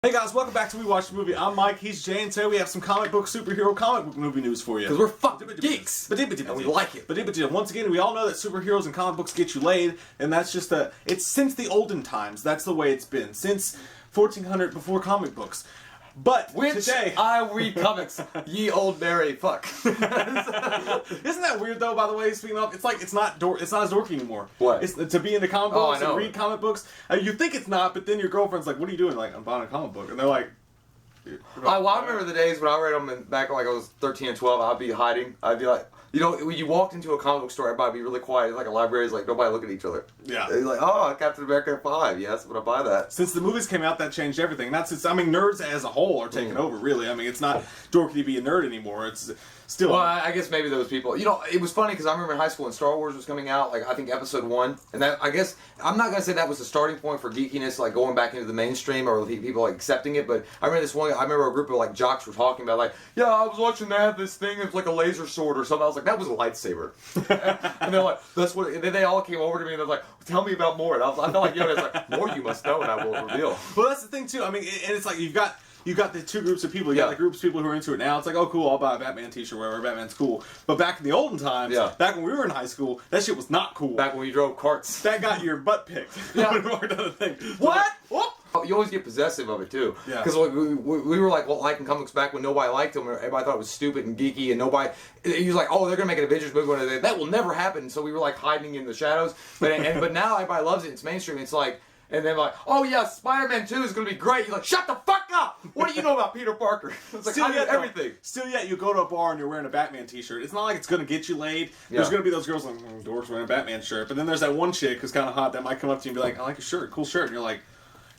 Hey guys, welcome back to We Watch the Movie. I'm Mike, he's Jay, and today we have some comic book movie news for you. Because we're fucking geeks, and we like it. But once again, we all know that superheroes and comic books get you laid, and that's just it's since the olden times, that's the way it's been. Since 1400 before comic books. But today... I read comics, ye old Mary, fuck. Isn't that weird though, by the way, speaking of, it's like, it's not as dorky anymore. What? It's to be into comic books and read comic books. You think it's not, but then your girlfriend's like, what are you doing? Like, I'm buying a comic book. And they're like... I remember the days when I read them back when I was 13 and 12, I'd be hiding. I'd be like, you know, when you walked into a comic book store, everybody would be really quiet. It's like a library, it's like nobody look at each other. Yeah. They're like, oh, Captain America 5, yes, I'm gonna buy that. Since the movies came out, that changed everything. Not since, I mean, nerds as a whole are taking over, really. I mean, it's not dorky to be a nerd anymore. It's still... Well, I guess maybe those people... You know, it was funny because I remember in high school when Star Wars was coming out, like, I think Episode 1, and that, I guess, I'm not going to say that was the starting point for geekiness, like, going back into the mainstream or people, like, accepting it, but I remember a group of, like, jocks were talking about, like, yeah, I was watching that, this thing, it's like a laser sword or something. I was like, that was a lightsaber. And they're like, that's what... And then they all came over to me and they're like, tell me about more. And I felt like, it's like, more you must know and I will reveal. Well, that's the thing, too. I mean, and it's like, you've got the two groups of people. You got the groups of people who are into it now. It's like, oh, cool, I'll buy a Batman t-shirt, whatever, Batman's cool. But back in the olden times, back when we were in high school, that shit was not cool. Back when you drove carts. That got your butt picked. Yeah. What? You always get possessive of it, too. Yeah. Because we were like, well, liking comics back when nobody liked them. Everybody thought it was stupid and geeky, and nobody... He was like, oh, they're going to make an Avengers movie one day. That will never happen. So we were like hiding in the shadows. But now everybody loves it. It's mainstream. It's like... And then like, oh yeah, Spider-Man 2 is going to be great. You're like, shut the fuck up! What do you know about Peter Parker? It's like, I know everything. Still yet, you go to a bar and you're wearing a Batman t-shirt. It's not like it's going to get you laid. There's going to be those girls like, dorks wearing a Batman shirt. But then there's that one chick who's kind of hot that might come up to you and be like, I like your shirt, cool shirt. And you're like,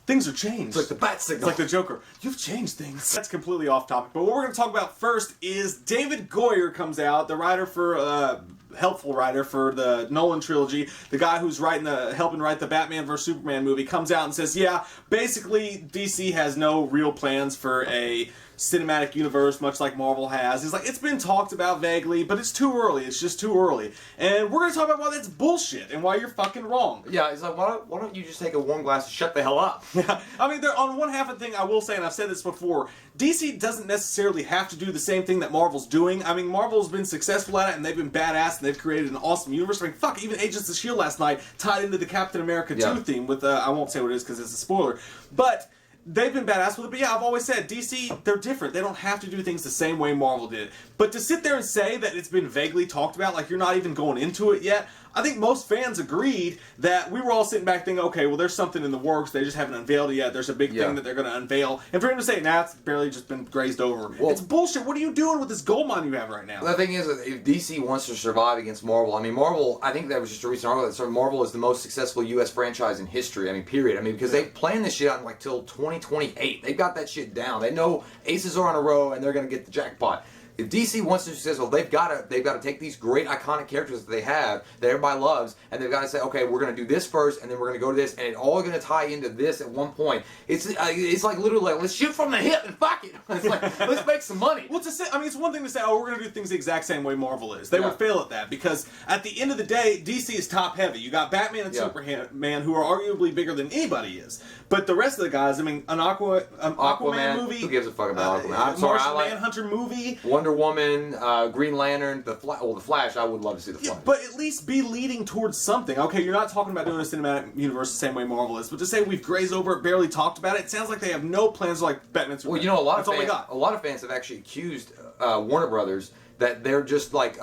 things are changed. It's like the bat signal. It's like the Joker. You've changed things. That's completely off topic. But what we're going to talk about first is David Goyer comes out, the writer for... helpful writer for the Nolan trilogy, the guy who's helping write the Batman vs Superman movie, comes out and says, yeah, basically DC has no real plans for a cinematic universe, much like Marvel has. He's like, it's been talked about vaguely, but it's too early. It's just too early. And we're going to talk about why that's bullshit and why you're fucking wrong. Yeah, he's like, why don't you just take a warm glass and shut the hell up? Yeah, I mean, on one half of the thing, I will say, and I've said this before, DC doesn't necessarily have to do the same thing that Marvel's doing. I mean, Marvel's been successful at it, and they've been badass, and they've created an awesome universe. I mean, fuck, even Agents of S.H.I.E.L.D. last night tied into the Captain America 2 theme with, I won't say what it is because it's a spoiler, but... They've been badass with it, but yeah, I've always said, DC, they're different. They don't have to do things the same way Marvel did. But to sit there and say that it's been vaguely talked about, like you're not even going into it yet, I think most fans agreed that we were all sitting back thinking, okay, well, there's something in the works. They just haven't unveiled it yet. There's a big thing that they're going to unveil. And for him to say, nah, it's barely just been grazed over. Well, it's bullshit. What are you doing with this gold mine you have right now? The thing is, if DC wants to survive against Marvel, I mean, Marvel, I think that was just a recent article that said Marvel is the most successful U.S. franchise in history. I mean, period. I mean, because they planned this shit out like till 2028. They've got that shit down. They know aces are on a row and they're going to get the jackpot. If DC wants to be successful, they've got to take these great iconic characters that they have that everybody loves, and they've got to say, okay, we're going to do this first, and then we're going to go to this, and it's all going to tie into this at one point. It's like literally like, let's shoot from the hip and fuck it. It's like, let's make some money. Well, I mean, it's one thing to say, oh, we're going to do things the exact same way Marvel is. They would fail at that because at the end of the day, DC is top heavy. You got Batman and Superman who are arguably bigger than anybody is, but the rest of the guys, I mean, an Aquaman movie. Who gives a fuck about Aquaman? I'm sorry, Manhunter movie. Wonder Woman, Green Lantern, the Flash. I would love to see the Flash. Yeah, but at least be leading towards something. Okay, you're not talking about doing a cinematic universe the same way Marvel is, but to say we've grazed over it, barely talked about it, it sounds like they have no plans like Batman. Well, you know, a lot of fans have actually accused Warner Brothers that they're just like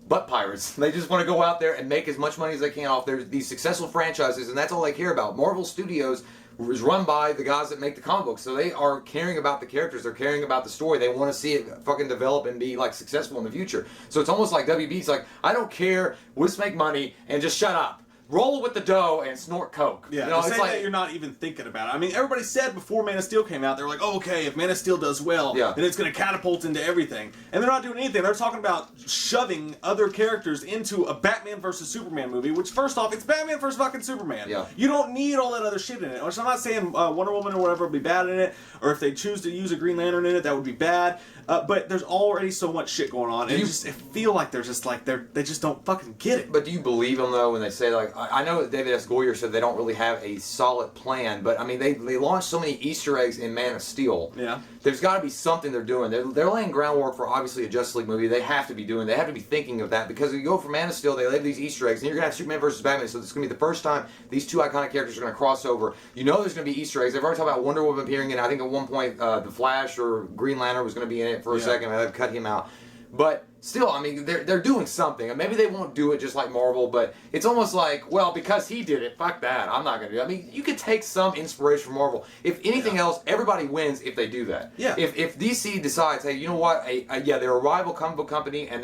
butt pirates. They just want to go out there and make as much money as they can off these successful franchises, and that's all they care about. Marvel Studios is run by the guys that make the comic books, so they are caring about the characters, they're caring about the story, they want to see it fucking develop and be like successful in the future. So it's almost like WB's like, I don't care, we'll just make money and just shut up. Roll with the dough and snort coke. Yeah, you know, it's like that you're not even thinking about it. I mean, everybody said before Man of Steel came out, they were like, oh, okay, if Man of Steel does well, then it's going to catapult into everything. And they're not doing anything. They're talking about shoving other characters into a Batman vs. Superman movie, which, first off, it's Batman vs. fucking Superman. Yeah. You don't need all that other shit in it. Which I'm not saying Wonder Woman or whatever would be bad in it, or if they choose to use a Green Lantern in it, that would be bad. But there's already so much shit going on, and I feel like they're just like, they just don't fucking get it. But do you believe them, though, when they say, like, I know that David S. Goyer said they don't really have a solid plan, but I mean they launched so many Easter eggs in Man of Steel. Yeah. There's got to be something they're doing. They're laying groundwork for obviously a Justice League movie. They have to be doing. They have to be thinking of that because if you go for Man of Steel, they lay these Easter eggs, and you're gonna have Superman versus Batman. So this is gonna be the first time these two iconic characters are gonna cross over. You know there's gonna be Easter eggs. They've already talked about Wonder Woman appearing in. I think at one point the Flash or Green Lantern was gonna be in it for a second. They've cut him out, but. Still, I mean, they're doing something. And maybe they won't do it just like Marvel, but it's almost like, well, because he did it, fuck that. I'm not going to do it. I mean, you could take some inspiration from Marvel. If anything else, everybody wins if they do that. Yeah. If DC decides, hey, you know what? Yeah, they're a rival comic book company, and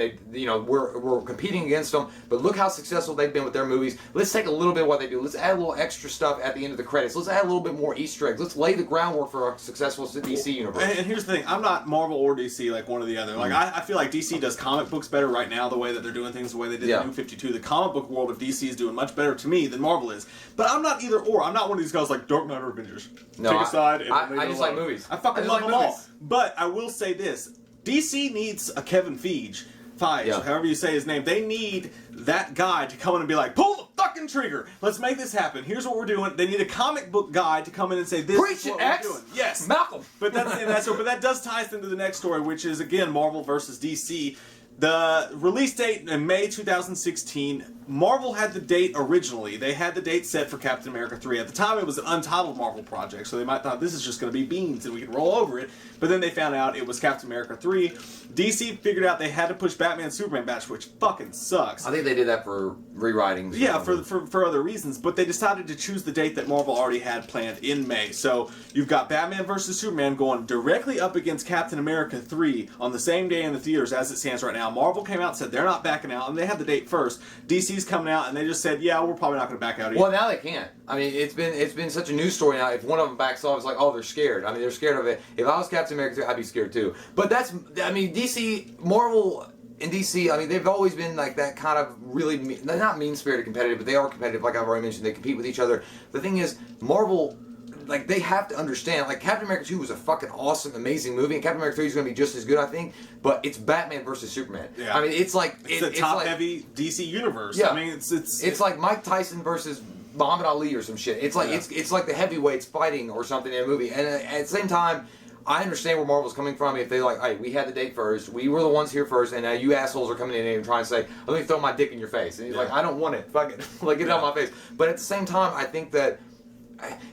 we're competing against them. But look how successful they've been with their movies. Let's take a little bit of what they do. Let's add a little extra stuff at the end of the credits. Let's add a little bit more Easter eggs. Let's lay the groundwork for a successful DC universe. And here's the thing: I'm not Marvel or DC like one or the other. Like I feel like DC does comic books better right now, the way that they're doing things, the way they did the New 52. The comic book world of DC is doing much better to me than Marvel is. But I'm not either or. I'm not one of these guys like Dark Knight or Avengers. No, Take a side. And I just like movies. I fucking love them all. But I will say this: DC needs a Kevin Feige, however you say his name. They need that guy to come in and be like, pull the fucking trigger. Let's make this happen. Here's what we're doing. They need a comic book guy to come in and say, this is what we're doing. Yes, Malcolm. But that does tie us into the next story, which is again Marvel versus DC. The release date in May 2016, Marvel had the date originally. They had the date set for Captain America 3. At the time, it was an untitled Marvel project, so they might thought this is just going to be beans and we can roll over it. But then they found out it was Captain America 3. DC figured out they had to push Batman Superman back, which fucking sucks. I think they did that for rewriting. Yeah, for other reasons. But they decided to choose the date that Marvel already had planned in May. So you've got Batman vs. Superman going directly up against Captain America 3 on the same day in the theaters as it stands right now. Marvel came out and said they're not backing out, and they had the date first. DC's coming out and they just said, yeah, we're probably not going to back out either. Well, now they can't. I mean, it's been such a news story now. If one of them backs off, it's like, oh, they're scared. I mean, they're scared of it. If I was Captain America 3, I'd be scared too. But DC, Marvel and DC, I mean, they've always been like that kind of really, they're not mean-spirited competitive, but they are competitive, like I've already mentioned. They compete with each other. The thing is, Marvel, like, they have to understand, like, Captain America 2 was a fucking awesome, amazing movie, and Captain America 3 is going to be just as good, I think, but it's Batman versus Superman. Yeah. I mean, it's like... It's a top-heavy DC universe. Yeah. I mean, it's like Mike Tyson versus Muhammad Ali or some shit. It's like, it's like the heavyweights fighting or something in a movie, and at the same time, I understand where Marvel's coming from. If they like, hey, we had the date first, we were the ones here first, and now you assholes are coming in and trying to say, let me throw my dick in your face. And he's like, I don't want it. Fuck it. Like, get it out of my face. But at the same time, I think that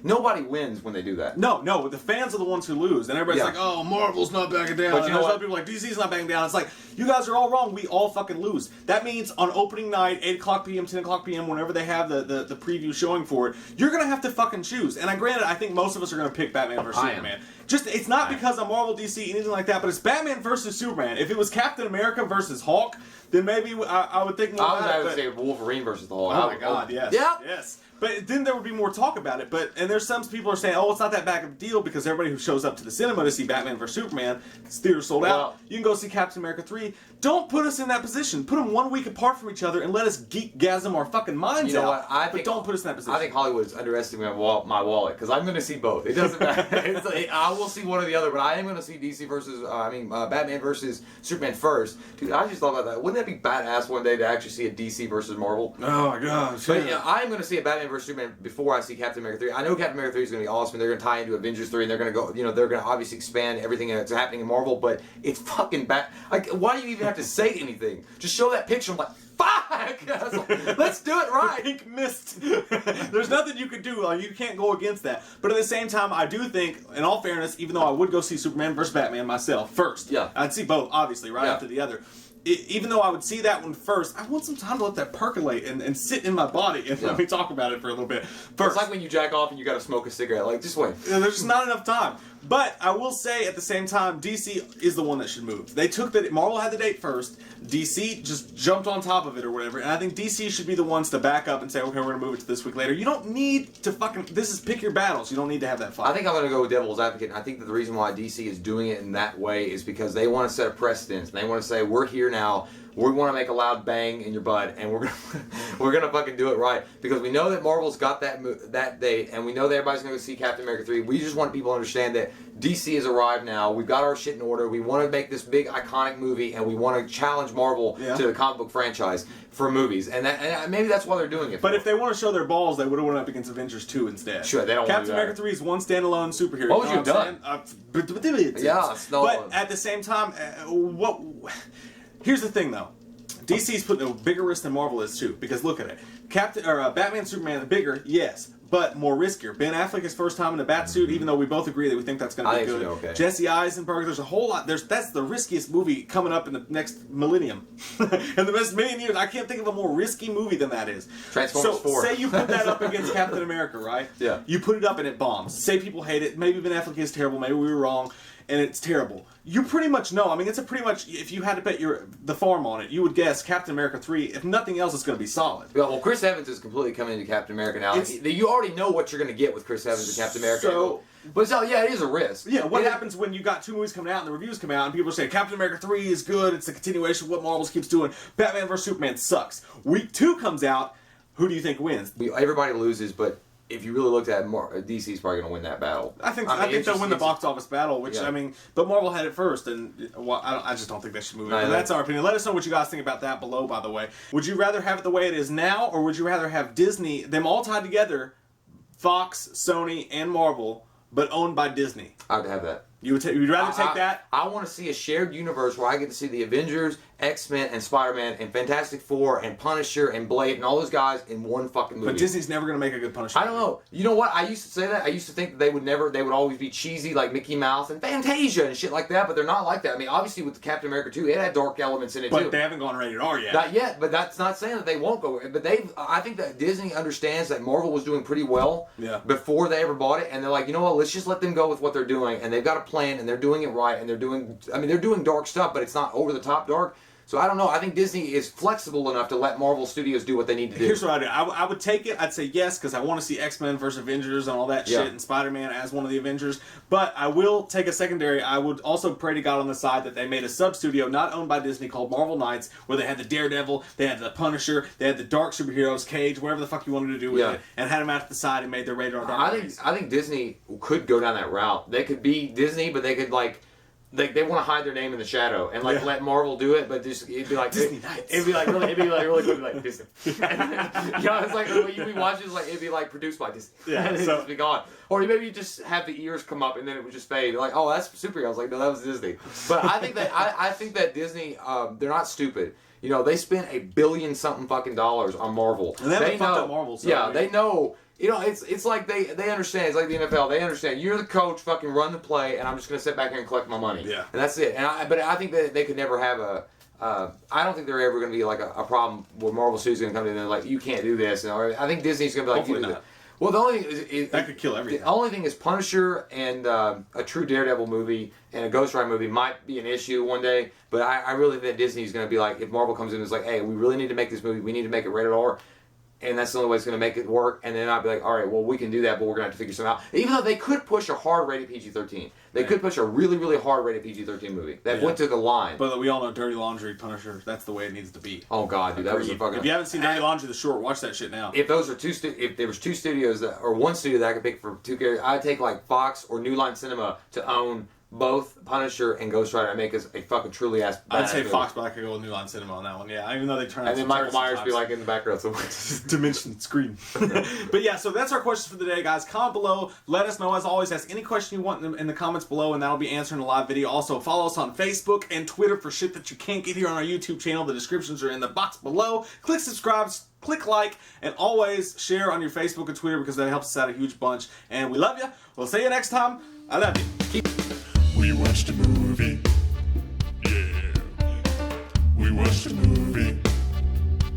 nobody wins when they do that. No, the fans are the ones who lose. And everybody's like, oh, Marvel's not backing down. But you know what? Other people are like, DC's not backing down. It's like, you guys are all wrong. We all fucking lose. That means on opening night, 8 o'clock p.m., 10 o'clock p.m., whenever they have the preview showing for it, you're going to have to fucking choose. And granted, I think most of us are going to pick Batman versus Superman. Just, it's not because I'm Marvel, DC, anything like that, but it's Batman versus Superman. If it was Captain America versus Hulk, then maybe I would think more about it. I would say Wolverine versus the Hulk. Oh my god, yes. Yep. Yes. But then there would be more talk about it. And there's some people are saying, oh, it's not that big of a deal because everybody who shows up to the cinema to see Batman vs. Superman, it's theater sold out. You can go see Captain America 3. Don't put us in that position. Put them 1 week apart from each other and let us geekgasm our fucking minds out. But don't put us in that position. I think Hollywood's underestimating my wallet because I'm going to see both. It doesn't matter. I will see one or the other, but I am going to see DC versus, Batman versus Superman first. Dude, I just thought about that. Wouldn't that be badass one day to actually see a DC versus Marvel? Oh my gosh. But I'm going to see a Batman versus Superman before I see Captain America 3. I know Captain America 3 is going to be awesome. They're going to tie into Avengers 3 and they're going to go, they're going to obviously expand everything that's happening in Marvel, but it's fucking bad. Like, why do you even have to say anything? Just show that picture. I'm like, fuck! Let's do it right. Pink mist. There's nothing you can do. You can't go against that. But at the same time, I do think, in all fairness, even though I would go see Superman vs. Batman myself first, I'd see both, obviously, right after the other. Even though I would see that one first, I want some time to let that percolate and sit in my body and let me talk about it for a little bit. First, it's like when you jack off and you got to smoke a cigarette. Like, just wait. There's just not enough time. But I will say at the same time, DC is the one that should move. They took Marvel had the date first. DC just jumped on top of it or whatever. And I think DC should be the ones to back up and say, okay, we're going to move it to this week later. You don't need to this is pick your battles. You don't need to have that fight. I think I'm going to go with devil's advocate. And I think that the reason why DC is doing it in that way is because they want to set a precedence. And they want to say, we're here now. we want to make a loud bang in your butt, and we're gonna fucking do it right because we know that Marvel's got that date, and we know that everybody's gonna go see Captain America 3. We just want people to understand that DC has arrived now. We've got our shit in order. We want to make this big iconic movie, and we want to challenge Marvel to the comic book franchise for movies, and maybe that's why they're doing it. But if they want to show their balls, they would have went up against Avengers 2 instead. Sure, they don't. Captain America 3 is one standalone superhero. What would you have done? But at the same time, here's the thing though. DC's putting a bigger risk than Marvel is too, because look at it. Batman, Superman, the bigger, yes, but more riskier. Ben Affleck his first time in a bat suit, even though we both agree that we think that's going to be good. Okay. Jesse Eisenberg, there's a whole lot. That's the riskiest movie coming up in the next millennium. In the next million years, I can't think of a more risky movie than that is. Transformers 4. Say you put that up against Captain America, right? Yeah. You put it up and it bombs. Say people hate it. Maybe Ben Affleck is terrible. Maybe we were wrong. And it's terrible. You pretty much know. I mean, it's a pretty much. If you had to bet the farm on it, you would guess Captain America 3. If nothing else, it's going to be solid. Yeah, well, Chris Evans is completely coming into Captain America now. You already know what you're going to get with Chris Evans and Captain America. But it is a risk. Yeah, what happens when you got 2 movies coming out and the reviews come out and people are saying Captain America 3 is good, it's a continuation of what Marvel keeps doing. Batman vs Superman sucks. Week 2 comes out. Who do you think wins? Everybody loses, but if you really looked at it, DC's probably going to win that battle. I think they'll win the box office battle, which, I mean, but Marvel had it first, and I just don't think they should move it. But that's our opinion. Let us know what you guys think about that below, by the way. Would you rather have it the way it is now, or would you rather have Disney, them all tied together, Fox, Sony, and Marvel, but owned by Disney? I would have that. You'd rather take that? I want to see a shared universe where I get to see the Avengers, X-Men, and Spider-Man, and Fantastic Four, and Punisher, and Blade, and all those guys in one fucking movie. But Disney's never going to make a good Punisher. I don't know. You know what? I used to say that. I used to think that they would always be cheesy like Mickey Mouse and Fantasia and shit like that, but they're not like that. I mean, obviously with Captain America 2, it had dark elements in it too. But they haven't gone rated R yet. Not yet, but that's not saying that they won't go. But I think that Disney understands that Marvel was doing pretty well before they ever bought it, and they're like, you know what? Let's just let them go with what they're doing, and they've got a plan, and they're doing it right, and they're doing dark stuff, but it's not over the top dark. So I don't know. I think Disney is flexible enough to let Marvel Studios do what they need to do. Here's what I do. I would take it. I'd say yes, because I want to see X-Men versus Avengers and all that shit, and Spider-Man as one of the Avengers. But I will take a secondary. I would also pray to God on the side that they made a sub-studio not owned by Disney called Marvel Knights, where they had the Daredevil, they had the Punisher, they had the dark superheroes, Cage, whatever the fuck you wanted to do with it, and had them out to the side and made their rated R dark movies. I think Disney could go down that route. They could be Disney, but they could they want to hide their name in the shadow and let Marvel do it, but just it'd be like Disney Knights. It'd be like really quick, like Disney. You know, it's like when we watch it, it's like it'd be like produced by Disney. Yeah, it'd just be gone. Or maybe you just have the ears come up and then it would just fade. Like, oh, that's superhero. I was like, no, that was Disney. But I think that Disney, they're not stupid. You know, they spent $1 billion something fucking dollars on Marvel. And they fucked up Marvel. So they know. You know, it's like they understand. It's like the NFL. They understand. You're the coach. Fucking run the play, and I'm just gonna sit back here and collect my money. Yeah. And that's it. But I think that they could never have a. I don't think they're ever gonna be like a problem where Marvel Studios gonna come in and they're like, you can't do this. I think Disney's gonna be like, hopefully not. Well, the only thing is that could kill everything. The only thing is Punisher and a true Daredevil movie and a Ghost Rider movie might be an issue one day. But I really think that Disney's gonna be like, if Marvel comes in and is like, hey, we really need to make this movie. We need to make it rated R. And that's the only way it's going to make it work. And then I'd be like, all right, well, we can do that, but we're going to have to figure something out. Even though they could push a hard-rated PG-13. They could push a really, really hard-rated PG-13 movie. That went to the line. But we all know Dirty Laundry, Punisher, that's the way it needs to be. Oh, God, dude. That was a fucking... If you haven't seen Dirty Laundry, the short, watch that shit now. If those are if there was 2 studios, or 1 studio that I could pick for 2 characters, I'd take, like, Fox or New Line Cinema to own both Punisher and Ghost Rider and make us a fucking truly ass. I'd say Fox, but I could go with New Line Cinema on that one. Yeah, even though they turn out. And then Michael Myers be like in the background somewhere. Dimension screen. But yeah, so that's our questions for the day, guys. Comment below. Let us know. As always, ask any question you want in the comments below, and that'll be answered in a live video. Also, follow us on Facebook and Twitter for shit that you can't get here on our YouTube channel. The descriptions are in the box below. Click subscribe. Click like, and always share on your Facebook and Twitter because that helps us out a huge bunch. And we love you. We'll see you next time. I love you. We watched a movie. Yeah. We watched a movie.